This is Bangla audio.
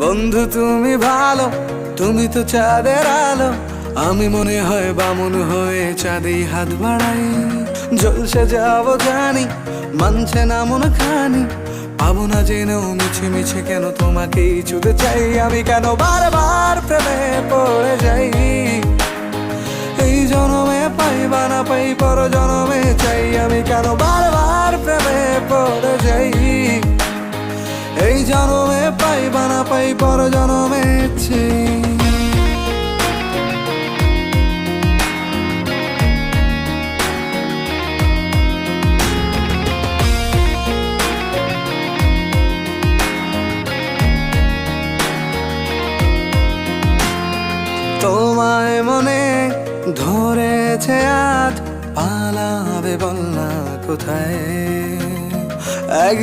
বন্ধু তুমি ভালো, তুমি তো চাঁদের আলো। আমি মনে হয় বামুন হয়ে চাঁদে হাত বাড়াই। জলসে যাবো জানি, মানছে না মন খানি। পাবো না জেনেও মিছে মিছে কেন তোমাকেই ছুতে চাই। আমি কেন বারবার প্রেমে পড়ে যাই। এই জনমে পাই বা না পাই, পর জনমে চাই। আমি কেন বারবার প্রেমে পড়ে যাই। এই জনমে পাই বা না পাই, পর জনমে চাই। তোমায় মনে ধরেছে আজ, পালাবে বল না কোথায়। এক